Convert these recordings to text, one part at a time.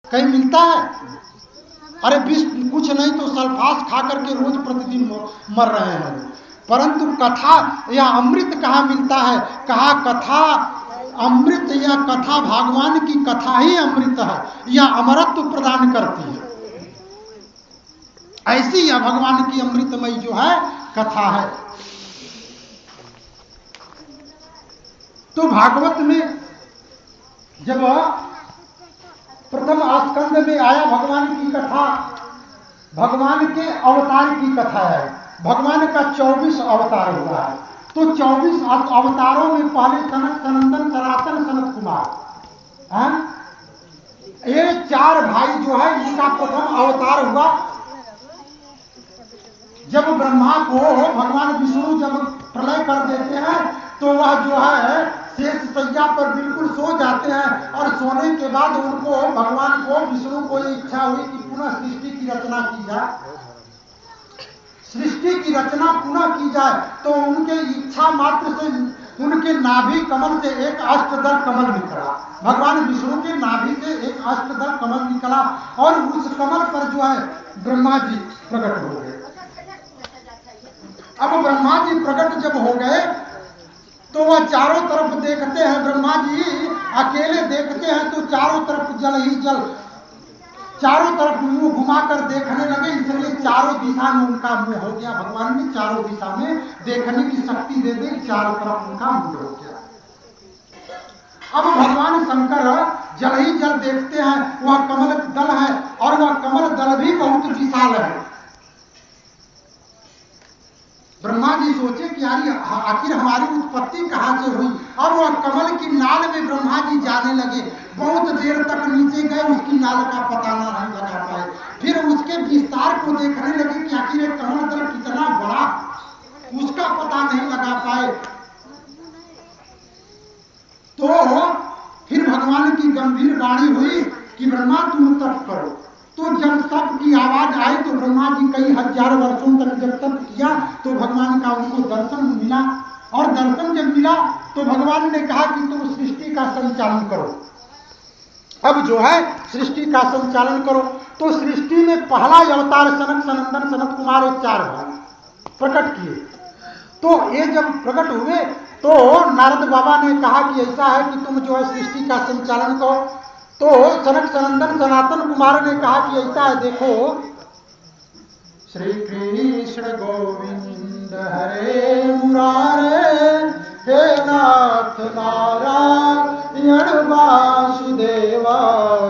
कहीं मिलता है? अरे विष कुछ नहीं तो सल्फास खा करके रोज प्रतिदिन मर रहे हैं। परंतु कथा या अमृत कहाँ मिलता है? कहा कथा अमृत या कथा भगवान की कथा ही अमृत है या अमरत्व प्रदान करती है। ऐसी या भगवान की अमृतमयी जो है कथा है। तो भागवत में जब प्रथम स्कंद में आया भगवान की कथा, भगवान के अवतार की कथा है। भगवान का 24 अवतार हुआ है। तो 24 अवतारों में पहले सनत सनंदन सनातन सनत कुमार, ये 4 भाई जो है इनका प्रथम अवतार हुआ। जब ब्रह्मा को भगवान विष्णु जब प्रलय कर देते हैं तो वह जो है शेष सैया पर बिल्कुल सो जाते हैं और सोने के बाद उनको भगवान को विष्णु को ये इच्छा हुई कि पुनः सृष्टि की रचना की जाए, सृष्टि की रचना पुनः की जाए। तो उनके इच्छा मात्र से उनके नाभि कमल से एक अष्टदल कमल निकला। भगवान विष्णु के नाभि से एक अष्टदल कमल निकला और उस कमल पर जो है ब्रह्मा जी प्रकट हो गए। अब ब्रह्मा जी प्रकट जब हो गए तो वह चारों तरफ देखते हैं। ब्रह्मा जी अकेले देखते हैं तो चारों तरफ जल ही जल, चारों तरफ मुंह घुमाकर देखने लगे, इसलिए चारों दिशा में उनका मुंह हो गया। भगवान ने चारों दिशा में देखने की शक्ति दे दी, चारों तरफ उनका मुंह हो गया। अब भगवान शंकर जल ही जल देखते हैं, वह कमल दल है और वह कमल दल भी बहुत विशाल है। ब्रह्मा जी सोचे कि यार आखिर हमारी उत्पत्ति कहां से हुई। अब वह कमल की नाल में ब्रह्मा जी जाने लगे, बहुत देर तक नीचे गए, उसकी नाल का पता नहीं लगा पाए। फिर उसके विस्तार को देखने लगे कि आखिर एक कमल दल कितना बड़ा, उसका पता नहीं लगा पाए। तो फिर भगवान की गंभीर वाणी हुई कि ब्रह्मा तुम तप करो। तो जब तप की आवाज आई तो ब्रह्मा जी कई हजार वर्षों तक जब तप किया तो भगवान का उनको दर्शन मिला। और दर्शन जब मिला तो भगवान ने कहा कि तुम सृष्टि का संचालन करो। अब जो है सृष्टि का संचालन करो। तो सृष्टि में पहला अवतार सनक सनंदन सनत कुमार 4 भाई प्रकट किए। तो ये जब प्रकट हुए तो नारद बाबा ने कहा कि ऐसा है कि तुम जो है सृष्टि का संचालन करो। तो सनक सनंदन सनातन कुमार ने कहा कि ऐसा है, देखो श्री कृष्ण गोविंद हरे मुरारे, हे नाथ नारायण वासुदेवा।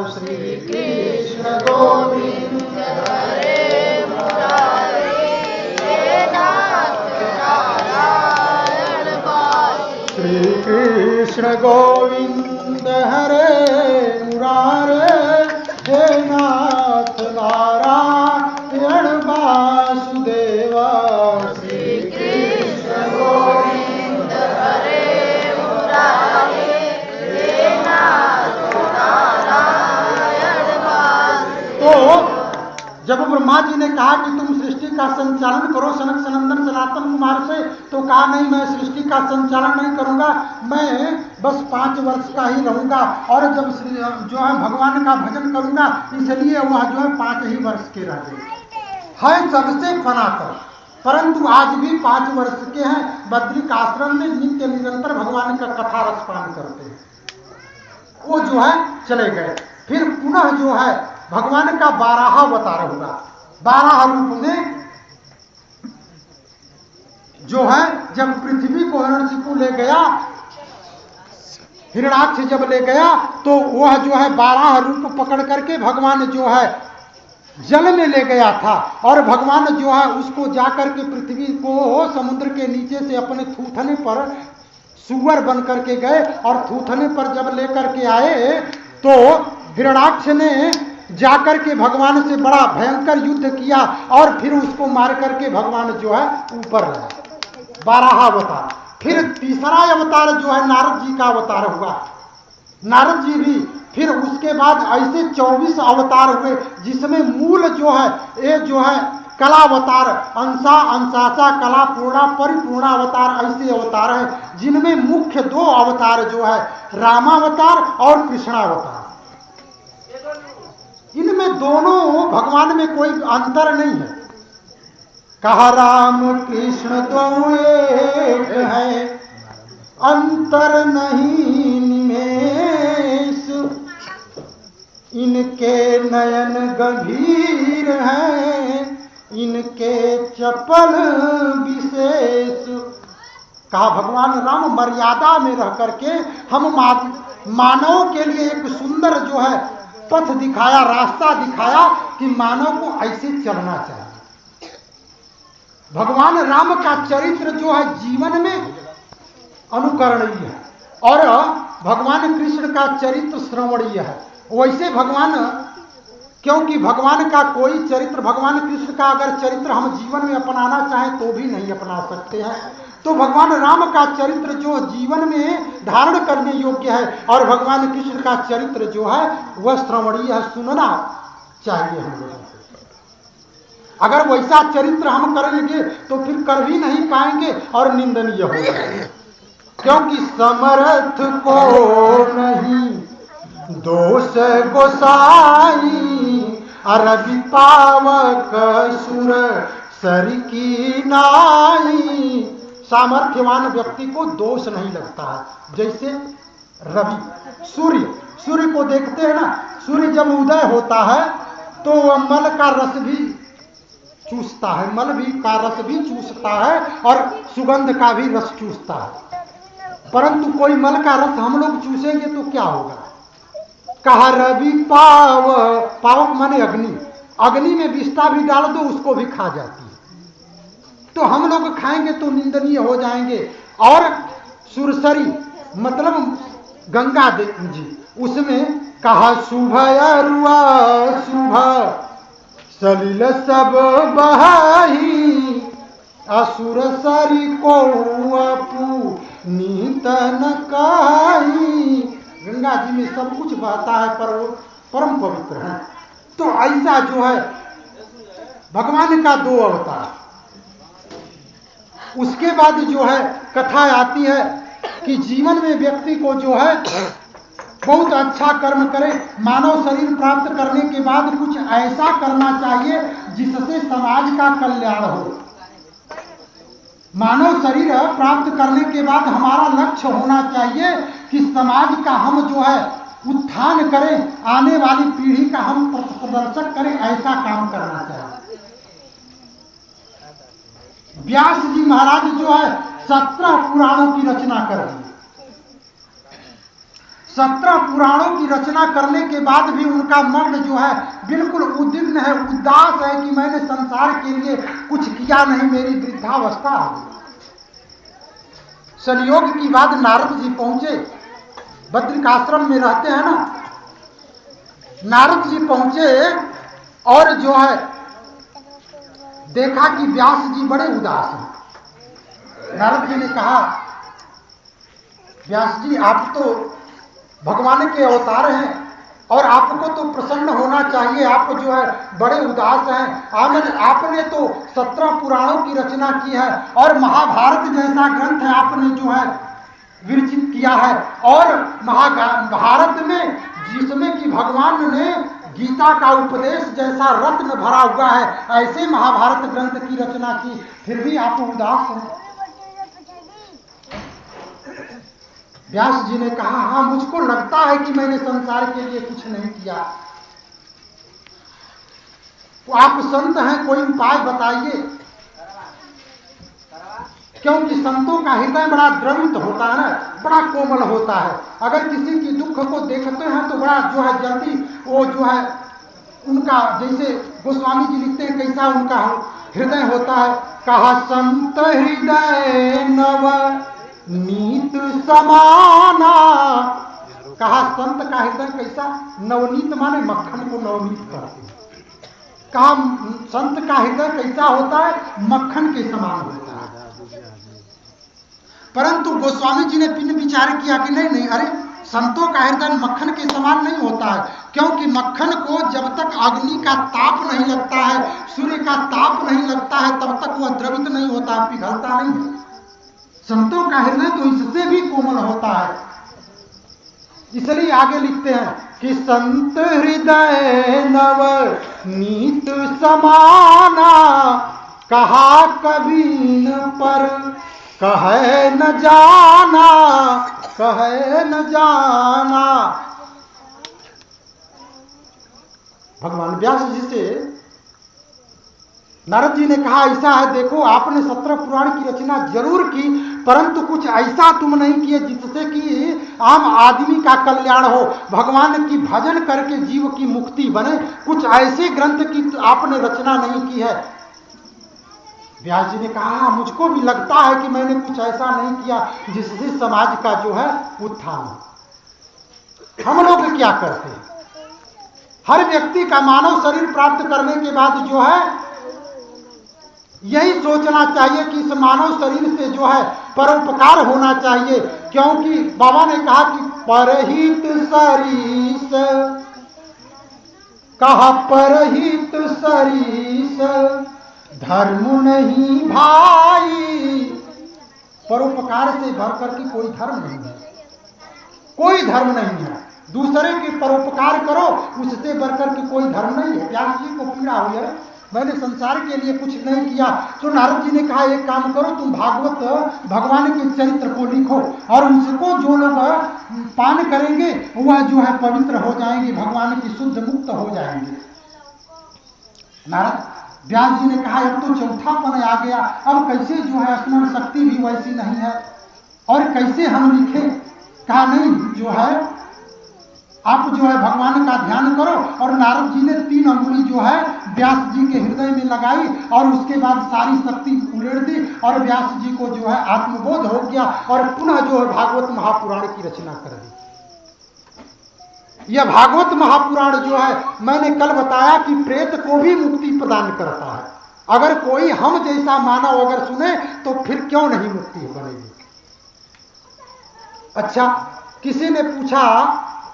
श्री कृष्ण गोविंद हरे मुरारे, हे नाथ नारायण वासुदेवा। श्री कृष्ण गोविंद हरे मुरारे, हे नाथ नारायण वासुदेवा। श्री कृष्ण गोविंद हरे मुरारे, हे नाथ नारायण वासुदेवा। तो जब ब्रह्मा जी ने कहा कि तुम सृष्टि का संचालन करो सनक सनंदन सनातन कुमार से, तो कहा नहीं, मैं सृष्टि का संचालन नहीं करूंगा, मैं बस 5 वर्ष का ही रहूंगा और जब जो है भगवान का भजन करूंगा, इसलिए वह जो है 5 ही वर्ष के रह गए है सबसे फना कर। परंतु आज भी 5 वर्ष के हैं, बद्रिक आश्रम में नित्य निरंतर भगवान का कथा रसपान करते हैं। वो जो है चले गए। फिर पुनः जो है भगवान का 12 अवतार हुआ। 12 रूप में जो है जब पृथ्वी को हिरण्यकशिपु ले गया, हिरणाक्ष जब ले गया तो वह जो है 12 रूप पकड़ करके भगवान जो है जल में ले गया था। और भगवान जो है उसको जाकर के पृथ्वी को समुद्र के नीचे से अपने थूथने पर सुअर बन करके गए और थूथने पर जब लेकर के आए तो हिरणाक्ष ने जाकर के भगवान से बड़ा भयंकर युद्ध किया और फिर उसको मार करके भगवान जो है ऊपर रहा। 12 अवतार। फिर तीसरा अवतार जो है नारद जी का अवतार हुआ। नारद जी भी फिर उसके बाद ऐसे 24 अवतार हुए, जिसमें मूल जो है ये जो है कलावतार, अंशा अंशासा कला पूर्णा परिपूर्णा अवतार, ऐसे अवतार हैं जिनमें मुख्य 2 अवतार जो है रामावतार और कृष्णावतार। दोनों भगवान में कोई अंतर नहीं है। कहा राम कृष्ण दो एक है, अंतर नहीं निमेष, इनके नयन गंभीर हैं, इनके चपल विशेष। कहा भगवान राम मर्यादा में रह करके हम मानव के लिए एक सुंदर जो है पथ दिखाया, रास्ता दिखाया कि मानव को ऐसे चलना चाहिए। भगवान राम का चरित्र जो है जीवन में अनुकरणीय है और भगवान कृष्ण का चरित्र श्रवणीय है। वैसे भगवान, क्योंकि भगवान का कोई चरित्र, भगवान कृष्ण का अगर चरित्र हम जीवन में अपनाना चाहें तो भी नहीं अपना सकते हैं, तो भगवान राम का चरित्र जो जीवन में धारण करने योग्य है और भगवान कृष्ण का चरित्र जो है वह श्रवणीय है, सुनना चाहिए हम लोगों को। अगर वैसा चरित्र हम करेंगे तो फिर कर भी नहीं पाएंगे और निंदनीय हो जाएंगे, क्योंकि समर्थ को नहीं दोष गोसाई, अरबी पावक सुर सर की नाई। सामर्थ्यवान व्यक्ति को दोष नहीं लगता है। जैसे रवि, सूर्य को देखते हैं ना, सूर्य जब उदय होता है तो मल का रस भी चूसता है, मल भी का रस भी चूसता है और सुगंध का भी रस चूसता है, परंतु कोई मल का रस हम लोग चूसेंगे तो क्या होगा। कहा रवि पावक माने अग्नि, अग्नि में विष्ठा भी डाल दो उसको भी खा जाती है, तो हम लोग खाएंगे तो निंदनीय हो जाएंगे। और सुरसरी मतलब गंगा जी, उसमें कहा शुभ अरुआ शुभ सलिल सब बहाई, असुर सरी को अपू नीतन काई। गंगा जी में सब कुछ बहता है पर वो परम पवित्र है। तो ऐसा जो है भगवान का दो अवतार। उसके बाद जो है कथा आती है कि जीवन में व्यक्ति को जो है बहुत अच्छा कर्म करे, मानव शरीर प्राप्त करने के बाद कुछ ऐसा करना चाहिए जिससे समाज का कल्याण हो। मानव शरीर प्राप्त करने के बाद हमारा लक्ष्य होना चाहिए कि समाज का हम जो है उत्थान करें, आने वाली पीढ़ी का हम प्रदर्शक करें, ऐसा काम करना चाहिए। व्यास जी महाराज जो है 17 पुराणों की रचना कर दी। 17 पुराणों की रचना करने के बाद भी उनका मन जो है बिल्कुल उद्विग्न है, उदास है कि मैंने संसार के लिए कुछ किया नहीं, मेरी वृद्धावस्था आ गई। संयोग की बात, नारद जी पहुंचे, बद्रिकाश्रम में रहते हैं ना, नारद जी पहुंचे और जो है देखा कि व्यास जी बड़े उदास हैं। नारद जी ने कहा, व्यास जी आप तो भगवान के अवतार हैं और आपको तो प्रसन्न होना चाहिए, आप जो है बड़े उदास हैं। आपने तो 17 पुराणों की रचना की है और महाभारत जैसा ग्रंथ है आपने जो है विरचित किया है, और महाभारत में जिसमें कि भगवान ने गीता का उपदेश जैसा रत्न भरा हुआ है, ऐसे महाभारत ग्रंथ की रचना की, फिर भी आप उदास हैं। व्यास जी ने कहा, हाँ मुझको लगता है कि मैंने संसार के लिए कुछ नहीं किया। तो आप संत हैं, कोई उपाय बताइए, क्योंकि संतों का हृदय बड़ा द्रवित होता है ना, बड़ा कोमल होता है। अगर किसी की दुख को देखते हैं तो बड़ा जो है जल्दी वो जो है उनका, जैसे गोस्वामी जी लिखते हैं कैसा उनका हृदय होता है। कहा संत हृदय नव नीत समाना। कहा संत का हृदय कैसा, नवनीत माने मक्खन को नवनीत करते हैं। कहा संत का हृदय कैसा होता है, मक्खन के समान होता है। परंतु गोस्वामी जी ने पिन विचार किया कि नहीं, अरे संतों का हृदय मक्खन के समान नहीं होता है, क्योंकि मक्खन को जब तक अग्नि का ताप नहीं लगता है, सूर्य का ताप नहीं लगता है, तब तक वह द्रवित नहीं होता, पिघलता नहीं है। संतों का हृदय तो इससे भी कोमल होता है। इसलिए आगे लिखते हैं कि संत हृदय नव नीत समाना, कहा कभी न पर कहे न जाना, कहे न जाना। भगवान व्यास जी से नारद जी ने कहा ऐसा है, देखो आपने 17 पुराण की रचना जरूर की, परंतु कुछ ऐसा तुम नहीं किए जिससे कि आम आदमी का कल्याण हो, भगवान की भजन करके जीव की मुक्ति बने। कुछ ऐसे ग्रंथ की आपने रचना नहीं की है। व्यास जी ने कहा मुझको भी लगता है कि मैंने कुछ ऐसा नहीं किया जिससे समाज का जो है उत्थान हो। हम लोग क्या करते हैं, हर व्यक्ति का मानव शरीर प्राप्त करने के बाद जो है यही सोचना चाहिए कि इस मानव शरीर से जो है परोपकार होना चाहिए, क्योंकि बाबा ने कहा कि परहित सरीस, कहा परहित सरीस धर्म नहीं भाई। परोपकार से बढ़कर के कोई धर्म नहीं है, कोई धर्म नहीं है। दूसरे के परोपकार करो, उससे बढ़कर के कोई धर्म नहीं है। व्यास जी को पीड़ा हुई है, मैंने संसार के लिए कुछ नहीं किया। तो नारद जी ने कहा एक काम करो, तुम भागवत भगवान के चरित्र को लिखो और उसको जो लोग पान करेंगे वह जो है पवित्र हो जाएंगे, भगवान की शुद्ध मुक्त हो जाएंगे। नारद व्यास जी ने कहा अब तो चौथापन आ गया, अब कैसे जो है स्मरण शक्ति भी वैसी नहीं है और कैसे हम लिखें। कहा नहीं, जो है आप जो है भगवान का ध्यान करो। और नारद जी ने 3 अंगुली जो है व्यास जी के हृदय में लगाई और उसके बाद सारी शक्ति उड़ेड़ दी और व्यास जी को जो है आत्मबोध हो गया और पुनः जो है भागवत महापुराण की रचना कर दी। यह भागवत महापुराण जो है मैंने कल बताया कि प्रेत को भी मुक्ति प्रदान करता है। अगर कोई हम जैसा मानव अगर सुने तो फिर क्यों नहीं मुक्ति बनेगी। अच्छा, किसी ने पूछा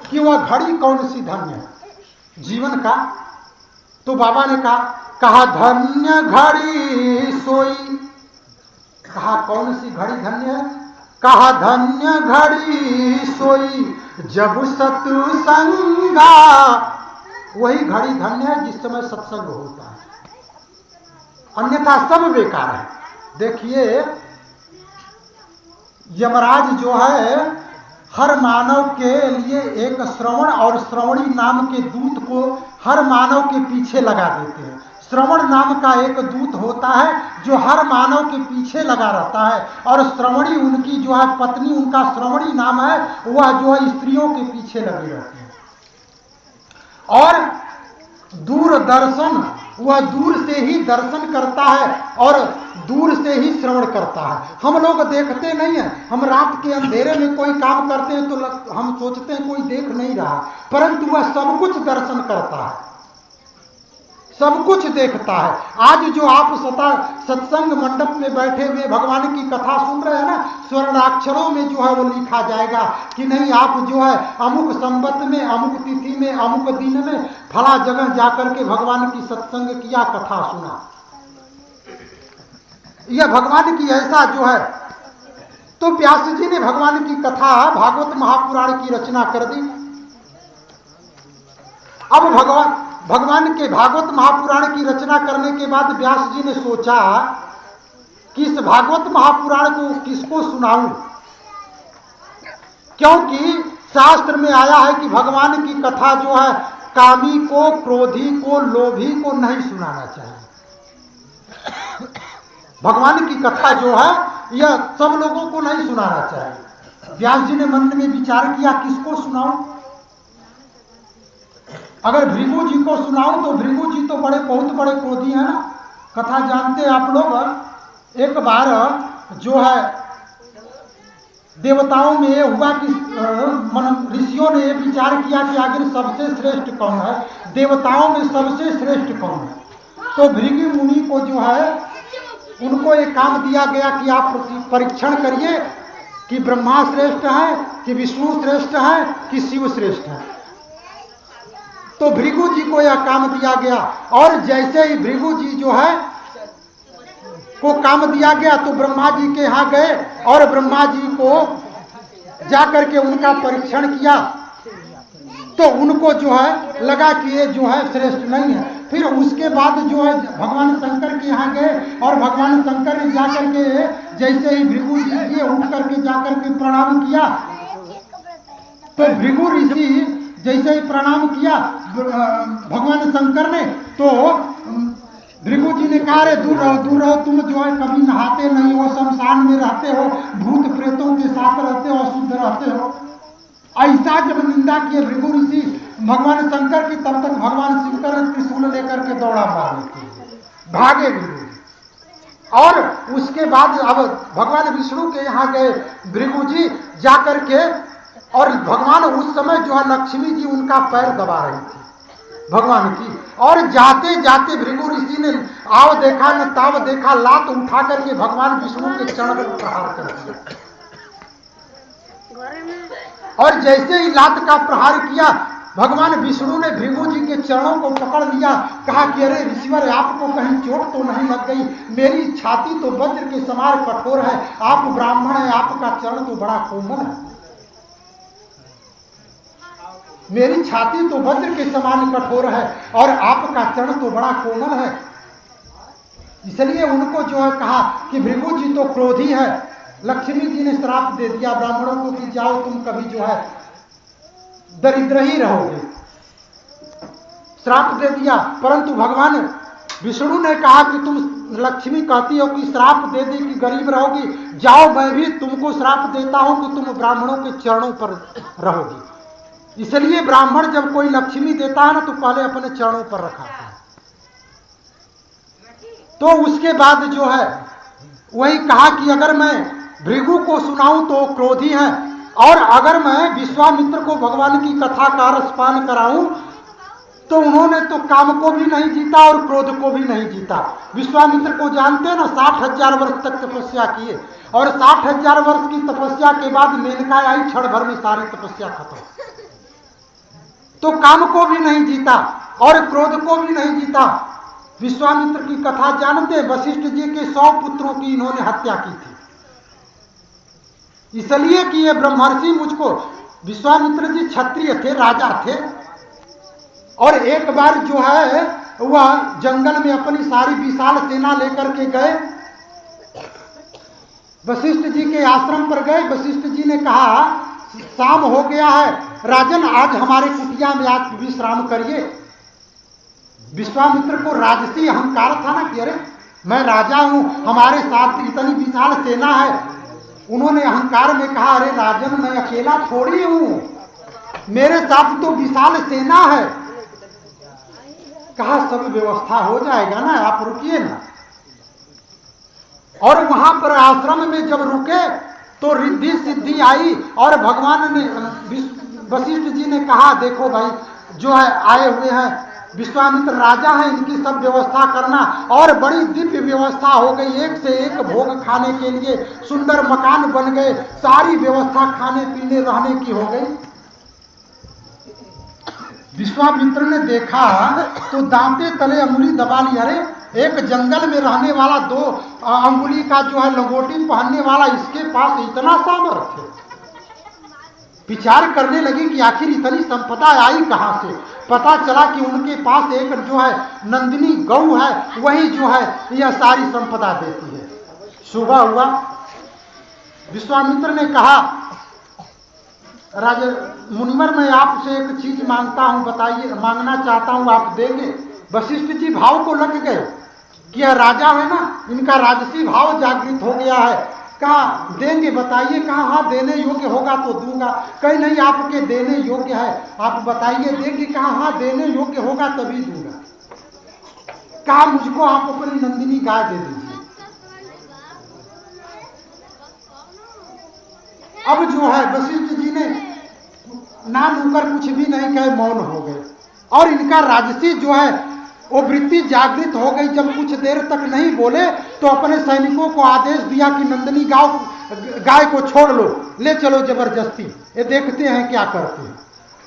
कि वह घड़ी कौन सी धन्य है जीवन का, तो बाबा ने कहा धन्य घड़ी सोई। कहा कौन सी घड़ी धन्य है? कहा धन्य घड़ी सोई जब सत्संगा। वही घड़ी धन्य है जिस समय सत्संग होता है, अन्यथा सब बेकार है। देखिए यमराज जो है हर मानव के लिए एक श्रवण और श्रवणी नाम के दूत को हर मानव के पीछे लगा देते हैं। श्रवण नाम का एक दूत होता है जो हर मानव के पीछे लगा रहता है और श्रवणी उनकी जो है पत्नी, उनका श्रवणी नाम है, वह जो है स्त्रियों के पीछे लगी रहती है। और दूरदर्शन, वह दूर से ही दर्शन करता है और दूर से ही श्रवण करता है। हम लोग देखते नहीं है, हम रात के अंधेरे में कोई काम करते हैं तो हम सोचते हैं कोई देख नहीं रहा, परंतु वह सब कुछ दर्शन करता है, सब कुछ देखता है। आज जो आप सत्संग मंडप में बैठे हुए भगवान की कथा सुन रहे हैं ना, स्वर्णाक्षरों में जो है वो लिखा जाएगा कि नहीं आप जो है अमुक संवत में, अमुक तिथि में, अमुक दिन में फला जगह जाकर के भगवान की सत्संग किया, कथा सुना। यह भगवान की ऐसा जो है। तो व्यास जी ने भगवान की कथा भागवत महापुराण की रचना कर दी। अब भगवान के भागवत महापुराण की रचना करने के बाद व्यास जी ने सोचा कि इस भागवत महापुराण को किसको सुनाऊं, क्योंकि शास्त्र में आया है कि भगवान की कथा जो है कामी को, क्रोधी को, लोभी को नहीं सुनाना चाहिए। भगवान की कथा जो है यह सब लोगों को नहीं सुनाना चाहिए। व्यास जी ने मन में विचार किया किसको सुनाऊं। अगर भृगु जी को सुनाऊं तो भृगु जी तो बहुत बड़े क्रोधी हैं ना, कथा जानते हैं आप लोग। एक बार जो है देवताओं में हुआ कि ऋषियों ने विचार किया कि आखिर सबसे श्रेष्ठ कौन है, देवताओं में सबसे श्रेष्ठ कौन है। तो भृगु मुनि को जो है उनको एक काम दिया गया कि आप परीक्षण करिए कि ब्रह्मा श्रेष्ठ है, कि विष्णु श्रेष्ठ है, कि शिव श्रेष्ठ है। तो भृगु जी को यह काम दिया गया और जैसे ही भृगु जी जो है को काम दिया गया तो ब्रह्मा जी के यहाँ गए और ब्रह्मा जी को जाकर के उनका परीक्षण किया तो उनको जो है लगा कि ये जो है श्रेष्ठ नहीं है। फिर उसके बाद जो है भगवान शंकर के यहाँ गए और भगवान शंकर ने जाकर के जैसे ही भृगु जी उठ करके जाकर के प्रणाम किया, तो भृगु ऋषि जैसे ही प्रणाम किया भगवान शंकर ने, तो भृगु जी ने कहा, अरे दूर रहो, तुम जो है कभी नहाते नहीं हो, शमशान में रहते हो, भूत प्रेतों के साथ रहते हो, अशुद्ध रहते हो। ऐसा जब निंदा किए भृगु ऋषि भगवान शंकर की, तब तक भगवान शंकर त्रिशूल लेकर के दौड़ा भागे भृगु। और उसके बाद अब भगवान विष्णु के यहाँ गए भृगु जी जाकर के, और भगवान उस समय जो है लक्ष्मी जी उनका पैर दबा रही थी भगवान की, और जाते जाते भृगु ऋषि ने आव देखा न ताव देखा, लात उठा करके भगवान विष्णु के चरण पर प्रहार कर दिया। और जैसे ही लात का प्रहार किया भगवान विष्णु ने भृगु जी के चरणों को पकड़ लिया, कहा कि अरे ऋषिवर, आपको कहीं चोट तो नहीं लग गई? मेरी छाती तो वज्र के समान कठोर है, आप ब्राह्मण हैं, आपका चरण तो बड़ा कोमल है। मेरी छाती तो वज्र के समान कठोर है और आपका चरण तो बड़ा कोमल है। इसलिए उनको जो है कहा कि भृगु जी तो क्रोधी है। लक्ष्मी जी ने श्राप दे दिया ब्राह्मणों को कि जाओ तुम कभी जो है दरिद्र ही रहोगे, श्राप दे दिया। परंतु भगवान विष्णु ने कहा कि तुम, लक्ष्मी कहती हो कि श्राप दे दी कि गरीब रहोगी, जाओ मैं भी तुमको श्राप देता हूं कि तुम ब्राह्मणों के चरणों पर रहोगी। इसलिए ब्राह्मण जब कोई लक्ष्मी देता है ना तो पहले अपने चरणों पर रखाता है। तो उसके बाद जो है वही कहा कि अगर मैं भृगु को सुनाऊं तो क्रोधी है, और अगर मैं विश्वामित्र को भगवान की कथा का रसपान कराऊं तो उन्होंने तो काम को भी नहीं जीता और क्रोध को भी नहीं जीता। विश्वामित्र को जानते हैं ना, 60,000 वर्ष तक तपस्या किए, और 60,000 वर्ष की तपस्या के बाद मेनका आई, क्षण भर में सारी तपस्या खत्म। तो काम को भी नहीं जीता और क्रोध को भी नहीं जीता। विश्वामित्र की कथा जानते, वशिष्ठ जी के 100 पुत्रों की इन्होंने हत्या की थी, इसलिए कि ये ब्रह्मर्षि मुझको, विश्वामित्र जी क्षत्रिय थे, राजा थे, और एक बार जो है वह जंगल में अपनी सारी विशाल सेना लेकर के गए, वशिष्ठ जी के आश्रम पर गए। वशिष्ठ जी ने कहा शाम हो गया है राजन, आज हमारे कुटिया में आज विश्राम करिए। विश्वामित्र को राजसी अहंकार था ना कि अरे मैं राजा हूं, हमारे साथ इतनी विशाल सेना है। उन्होंने अहंकार में कहा, अरे राजन मैं अकेला थोड़ी हूं, मेरे साथ तो विशाल सेना है। कहा सब व्यवस्था हो जाएगा ना, आप रुकिए ना। और वहां पर आश्रम में जब रुके तो रिद्धि सिद्धि आई, और भगवान ने, वशिष्ठ जी ने कहा देखो भाई जो है आए हुए हैं विश्वामित्र राजा है, इनकी सब व्यवस्था करना। और बड़ी दिव्य व्यवस्था हो गई, एक से एक भोग खाने के लिए सुंदर मकान बन गए, सारी व्यवस्था खाने पीने रहने की हो गई। विश्वामित्र ने देखा तो दांते तले अंगुली दबा ली, अरे एक जंगल में रहने वाला 2 अंगुली का जो है लंगोटी पहनने वाला, इसके पास इतना सामर्थ्य। विचार करने लगी कि आखिर इतनी संपदा आई कहां से। पता चला कि उनके पास एक जो है नंदिनी गौ है, वही जो है यह सारी संपदा देती है। सुबह हुआ, विश्वामित्र ने कहा राजा मुनिवर मैं आपसे एक चीज मांगता हूं, बताइए, मांगना चाहता हूं, आप देंगे? वशिष्ठ जी भाव को लग गए कि यह राजा है ना, इनका राजसी भाव जागृत हो गया है। कहा देंगे, बताइए। कहा हाँ देने योग्य होगा तो दूंगा। कहीं नहीं आपके देने योग्य है, आप बताइए देंगे? कहा हाँ देने योग्य होगा तभी दूंगा। कहा मुझको आप अपनी नंदिनी गाय दे दीजिए। अब जो है वशिष्ठ जी ने ना नूकर कुछ भी नहीं कहे, मौन हो गए। और इनका राजसी जो है वो वृत्ति जागृत हो गई। जब कुछ देर तक नहीं बोले तो अपने सैनिकों को आदेश दिया कि नंदिनी गाय को छोड़ लो, ले चलो जबरदस्ती, ये देखते हैं क्या करते हैं।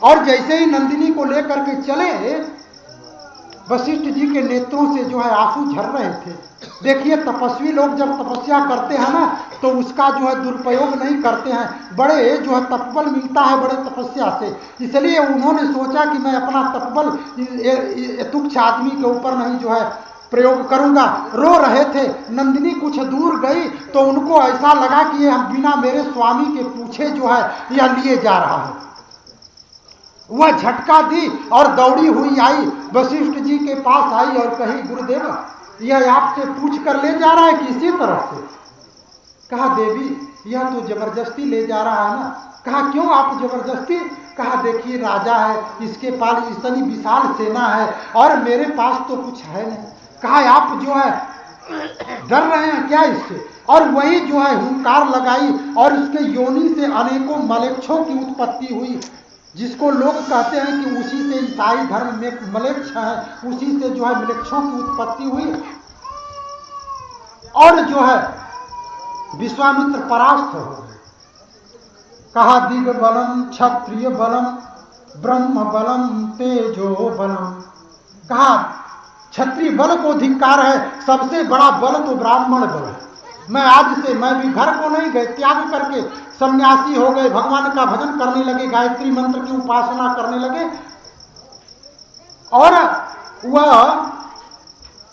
और जैसे ही नंदिनी को लेकर के चले, वशिष्ठ जी के नेत्रों से जो है आंसू झर रहे थे। देखिए तपस्वी लोग जब तपस्या करते हैं ना तो उसका जो है दुरुपयोग नहीं करते हैं, बड़े जो है तपबल मिलता है बड़े तपस्या से। इसलिए उन्होंने सोचा कि मैं अपना तपबल तुच्छ आदमी के ऊपर नहीं जो है प्रयोग करूंगा। रो रहे थे, नंदिनी कुछ दूर गई तो उनको ऐसा लगा कि ये बिना मेरे स्वामी के पूछे जो है यह लिए जा रहा है। वह झटका दी और दौड़ी हुई आई, वशिष्ठ जी के पास आई और कही, गुरुदेव यह आपसे पूछ कर ले जा रहा है किसी तरह से? कहा, देवी यह तो जबरदस्ती ले जा रहा है ना। कहा, क्यों आप जबरदस्ती? कहा, देखिए राजा है, इसके पास इतनी विशाल सेना है और मेरे पास तो कुछ है नहीं। कहा, आप जो है डर रहे हैं क्या इससे? और वही जो है हुंकार लगाई और उसके योनि से अनेकों मलेच्छों की उत्पत्ति हुई, जिसको लोग कहते हैं कि उसी से ईसाई धर्म में मलेच्छ है, उसी से जो है मलेच्छों की उत्पत्ति हुई। और जो है विश्वामित्र परास्त हो गए। कहा, दिग बलम क्षत्रिय बलम ब्रह्म बलम तेजो बलम। कहा, क्षत्रिय बल को धिक्कार है, सबसे बड़ा बल तो ब्राह्मण बल है। मैं आज से मैं भी घर को नहीं गए, त्याग करके सन्यासी हो गए, भगवान का भजन करने लगे, गायत्री मंत्र की उपासना करने लगे। और वह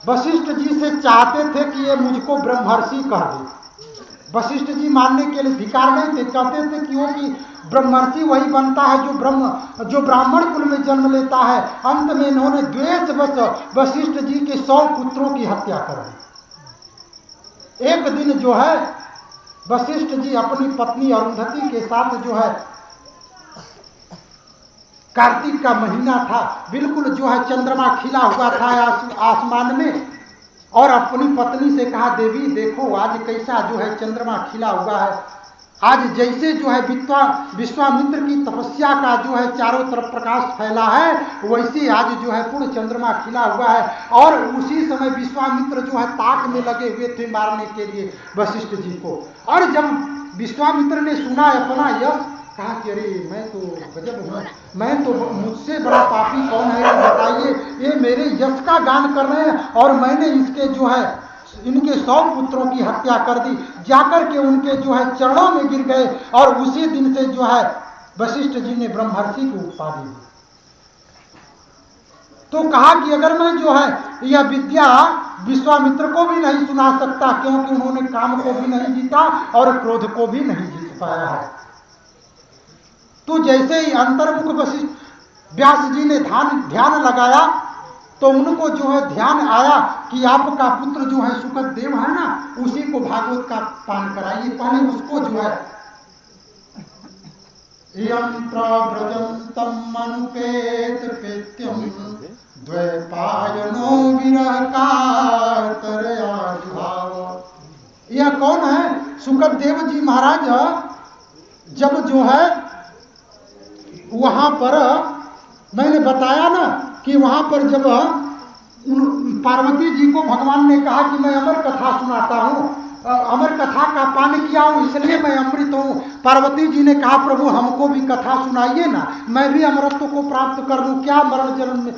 वशिष्ठ जी से चाहते थे कि ये मुझको ब्रह्मर्षि कह दे। वशिष्ठ जी मानने के लिए धिकार नहीं थे, कहते थे कि वो कि ब्रह्मर्षि वही बनता है जो ब्राह्मण कुल में जन्म लेता है। अंत में इन्होंने द्वेषवश वशिष्ठ जी के 100 पुत्रों की हत्या कर दी। एक दिन जो है वशिष्ठ जी अपनी पत्नी अरुंधति के साथ जो है, कार्तिक का महीना था, बिल्कुल जो है चंद्रमा खिला हुआ था आसमान में, और अपनी पत्नी से कहा, देवी देखो आज कैसा जो है चंद्रमा खिला हुआ है। आज जैसे जो है विश्वामित्र की तपस्या का जो है चारों तरफ प्रकाश फैला है, वैसे आज जो है पूर्ण चंद्रमा खिला हुआ है। और उसी समय विश्वामित्र जो है ताक में लगे हुए थे मारने के लिए वशिष्ठ जी को। और जब विश्वामित्र ने सुना अपना यश, कहा कि अरे मैं तो गजब हूँ, मैं तो मुझसे बड़ा पापी कौन है बताइए, ये मेरे यश का गान कर रहे हैं और मैंने इसके जो है इनके 100 पुत्रों की हत्या कर दी। जाकर के उनके जो है चरणों में गिर गए और उसी दिन से जो है वशिष्ठ जी ने ब्रह्मर्षि की उपाधि दी। तो कहा कि अगर मैं जो है यह विद्या विश्वामित्र को भी नहीं सुना सकता, क्योंकि उन्होंने काम को भी नहीं जीता और क्रोध को भी नहीं जीत पाया है। तो जैसे ही अंतर्मुख वशिष्ठ व्यास जी ने ध्यान लगाया तो उनको जो है ध्यान आया कि आपका पुत्र जो है सुकद देव है ना, उसी को भागवत का पान कराइए। पहले उसको जो है प्रव्रजंतम मनुपेत पेत्यम द्वैपायनो विरह कातरयाभाव। यह कौन है? सुकद देव जी महाराज जब जो है वहां पर मैंने बताया ना कि वहां पर जब पार्वती जी को भगवान ने कहा कि मैं अमर कथा सुनाता हूँ, अमर कथा का पान किया हूँ इसलिए मैं अमृत हूँ। पार्वती जी ने कहा, प्रभु हमको भी कथा सुनाइए ना, मैं भी अमरत्व को प्राप्त कर लूँ, क्या मरण जन्म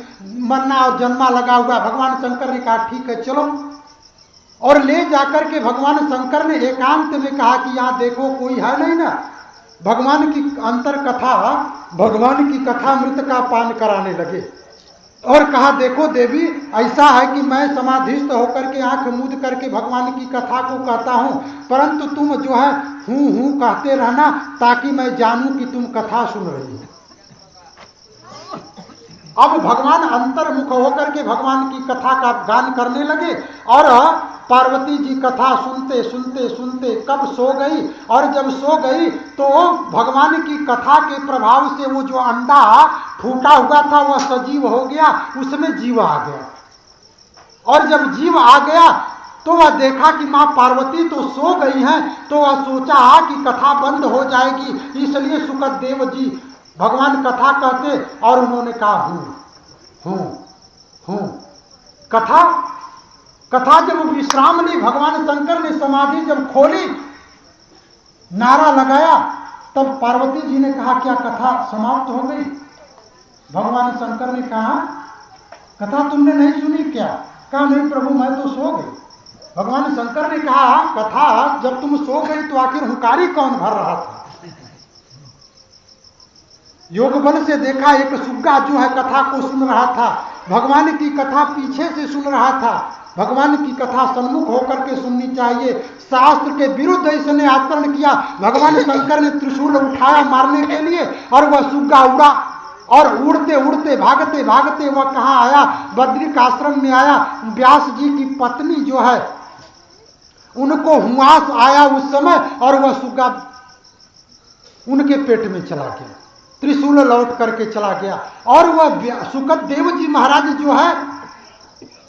मरना और जन्मा लगा हुआ। भगवान शंकर ने कहा, ठीक है चलो। और ले जाकर के भगवान शंकर ने एकांत में कहा कि यहाँ देखो कोई है नहीं ना, भगवान की कथा अमृत का पान कराने लगे। और कहा, देखो देवी ऐसा है कि मैं समाधिस्थ होकर के आंख मूंद करके भगवान की कथा को कहता हूँ, परंतु तुम जो है हूँ कहते रहना ताकि मैं जानूं कि तुम कथा सुन रही हो। अब भगवान अंतर्मुख होकर के भगवान की कथा का गान करने लगे और पार्वती जी कथा सुनते सुनते सुनते कब सो गई। और जब सो गई तो भगवान की कथा के प्रभाव से वो जो अंडा फूटा हुआ था वह सजीव हो गया, उसमें जीव आ गया। और जब जीव आ गया तो वह देखा कि माँ पार्वती तो सो गई हैं, तो वह सोचा कि कथा बंद हो जाएगी, इसलिए सुकद देव जी भगवान कथा कहते और उन्होंने कहा हूँ। कथा जब विश्राम ली, भगवान शंकर ने समाधि जब खोली, नारा लगाया, तब पार्वती जी ने कहा, क्या कथा समाप्त हो गई? भगवान शंकर ने कहा, कथा तुमने नहीं सुनी क्या? कहा, नहीं प्रभु मैं तो सो गई। भगवान शंकर ने कहा कथा जब तुम सो गई तो आखिर हुंकारी कौन भर रहा था? योग बल से देखा एक सुग्गा जो है कथा को सुन रहा था। भगवान की कथा पीछे से सुन रहा था। भगवान की कथा सन्मुख होकर के सुननी चाहिए। शास्त्र के विरुद्ध इसने आचरण किया। भगवान शंकर ने त्रिशूल उठाया मारने के लिए और वह सुग्गा उड़ा और उड़ते उड़ते भागते भागते वह कहाँ आया? बद्रिक आश्रम में आया। व्यास जी की पत्नी जो है उनको हुआस आया उस समय और वह सुग्गा उनके पेट में चला गया। त्रिशूल लौट करके चला गया और वह सुखदेव जी महाराज जो है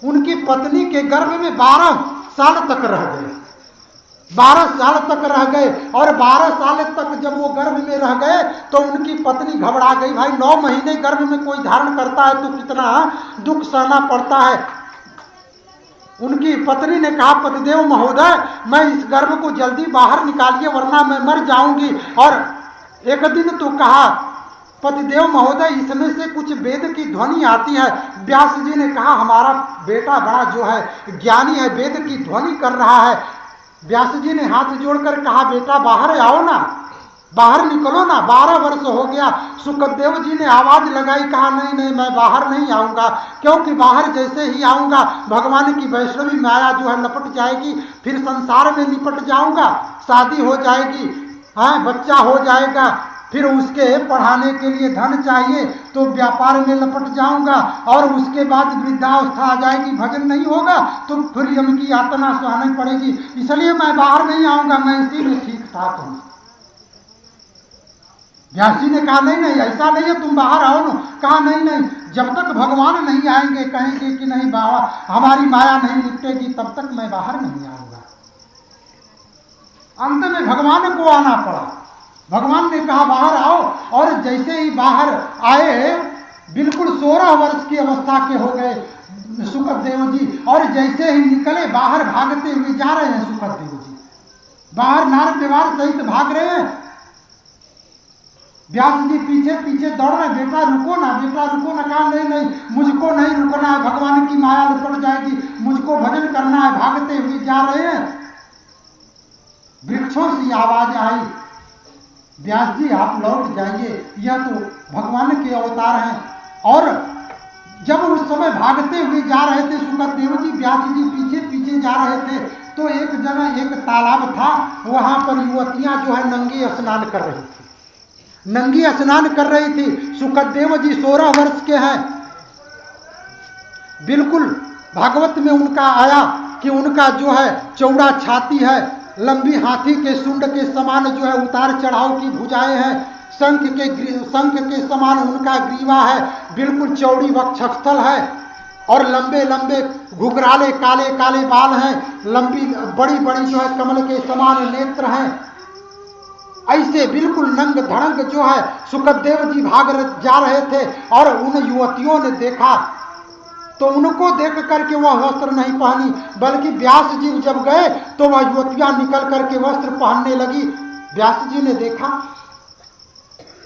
उनकी पत्नी के गर्भ में 12 साल तक रह गए। 12 साल तक रह गए और 12 साल तक जब वो गर्भ में रह गए तो उनकी पत्नी घबरा गई। भाई 9 महीने गर्भ में कोई धारण करता है तो कितना दुख सहना पड़ता है। उनकी पत्नी ने कहा पतिदेव महोदय मैं इस गर्भ को जल्दी बाहर निकालिए वरना मैं मर जाऊंगी। और एक दिन तो कहा पतिदेव महोदय इसमें से कुछ वेद की ध्वनि आती है। व्यास जी ने कहा हमारा बेटा बड़ा जो है ज्ञानी है, वेद की ध्वनि कर रहा है। व्यास जी ने हाथ जोड़कर कहा बेटा बाहर आओ ना, बाहर निकलो ना। 12 वर्ष हो गया। सुखदेव जी ने आवाज लगाई, कहा नहीं नहीं मैं बाहर नहीं आऊंगा, क्योंकि बाहर जैसे ही आऊंगा भगवान की वैष्णवी माया जो है लपट जाएगी, फिर संसार में निपट जाऊंगा, शादी हो जाएगी, हाँ बच्चा हो जाएगा, फिर उसके पढ़ाने के लिए धन चाहिए तो व्यापार में लपट जाऊंगा और उसके बाद वृद्धावस्था आ जाएगी, भजन नहीं होगा तो फिर यम की यातना सहनी पड़ेगी। इसलिए मैं बाहर नहीं आऊंगा, मैं इसी में ठीक ठाक हूं। व्यास जी ने कहा नहीं नहीं ऐसा नहीं है, तुम बाहर आओ ना। कहा नहीं नहीं जब तक भगवान नहीं आएंगे, कहेंगे कि नहीं बाबा हमारी माया नहीं निपटेगी, तब तक मैं बाहर नहीं आऊंगा। अंत में भगवान को आना पड़ा। भगवान ने कहा बाहर आओ और जैसे ही बाहर आए बिल्कुल 16 वर्ष की अवस्था के हो गए सुखदेव जी और जैसे ही निकले बाहर भागते हुए जा रहे हैं सुखदेव जी, बाहर नार व्यवहार सहित भाग रहे हैं। व्यास जी पीछे पीछे दौड़ रहे, बेटा रुको ना, बेटा रुको ना। कहा नहीं नहीं मुझको नहीं रुकना है, भगवान की माया लुट जाएगी, मुझको भजन करना है। भागते हुए जा रहे हैं, वृक्षों से आवाज आई व्यास जी आप लौट जाइए, यह तो भगवान के अवतार हैं। और जब उस समय भागते हुए जा रहे थे सुखदेव जी, व्यास जी पीछे पीछे जा रहे थे तो एक जगह एक तालाब था, वहां पर युवतियां जो है नंगी स्नान कर रही थी, नंगी स्नान कर रही थी। सुखदेव जी 16 वर्ष के हैं। बिल्कुल भागवत में उनका आया कि उनका जो है चौड़ा छाती है, लंबी हाथी के सुंड के समान जो है उतार चढ़ाव की भुजाएं हैं, शंख के समान उनका ग्रीवा है, बिल्कुल चौड़ी वक्षस्थल है और लंबे लंबे घुघराले काले काले बाल हैं, लंबी बड़ी बड़ी जो है कमल के समान नेत्र हैं। ऐसे बिल्कुल नंग धड़ंग जो है सुखदेव जी भाग जा रहे थे और उन युवतियों ने देखा तो उनको देख करके वह वस्त्र नहीं पहनी, बल्कि व्यास जी जब गए तो वह युवतियां निकल करके वस्त्र पहनने लगी। व्यास जी ने देखा,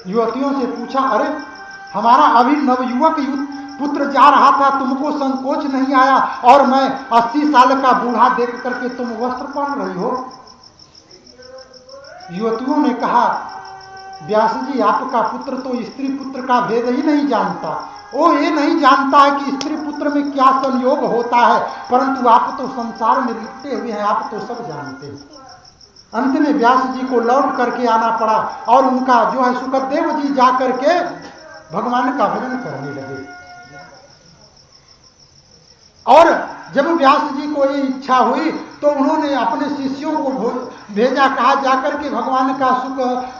युवतियों से पूछा अरे हमारा अभी नवयुवक पुत्र जा रहा था, तुमको संकोच नहीं आया और मैं 80 साल का बूढ़ा देख करके तुम वस्त्र पहन रही हो? युवतियों ने कहा व्यास जी आपका पुत्र तो स्त्री पुत्र का भेद ही नहीं जानता, वो ये नहीं जानता है कि स्त्री पुत्र में क्या संयोग होता है, परंतु आप तो संसार में लिपटे हुए हैं, आप तो सब जानते हैं। अंत में व्यास जी को लौट करके आना पड़ा और उनका जो है सुखदेव जी जा करके भगवान का भजन करने लगे। और जब व्यास जी को ये इच्छा हुई तो उन्होंने अपने शिष्यों को भेजा, कहा जाकर के भगवान का सुख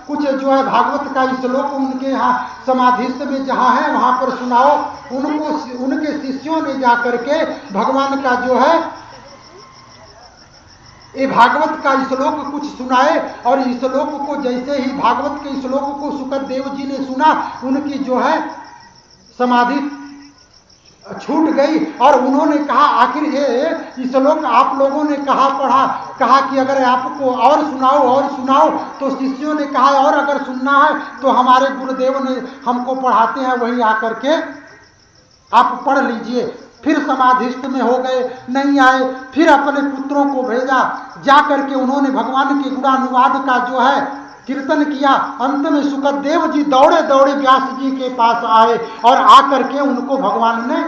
कुछ जो है भागवत का श्लोक उनके यहाँ समाधिस्थ में जहाँ है वहाँ पर सुनाओ। उनके शिष्यों ने जाकर के भगवान का जो है ये भागवत का श्लोक कुछ सुनाए और इस श्लोक को जैसे ही भागवत के श्लोक को सुखदेव जी ने सुना उनकी जो है समाधि छूट गई और उन्होंने कहा आखिर ये श्लोक आप लोगों ने कहा पढ़ा, कहा कि अगर आपको और सुनाओ। तो शिष्यों ने कहा और अगर सुनना है तो हमारे गुरुदेव ने हमको पढ़ाते हैं, वहीं आकर के आप पढ़ लीजिए। फिर समाधिस्थ में हो गए, नहीं आए, फिर अपने पुत्रों को भेजा, जा करके उन्होंने भगवान के गुणानुवाद का जो है कीर्तन किया। अंत में सुखदेव जी दौड़े दौड़े व्यास जी के पास आए और आकर के उनको भगवान ने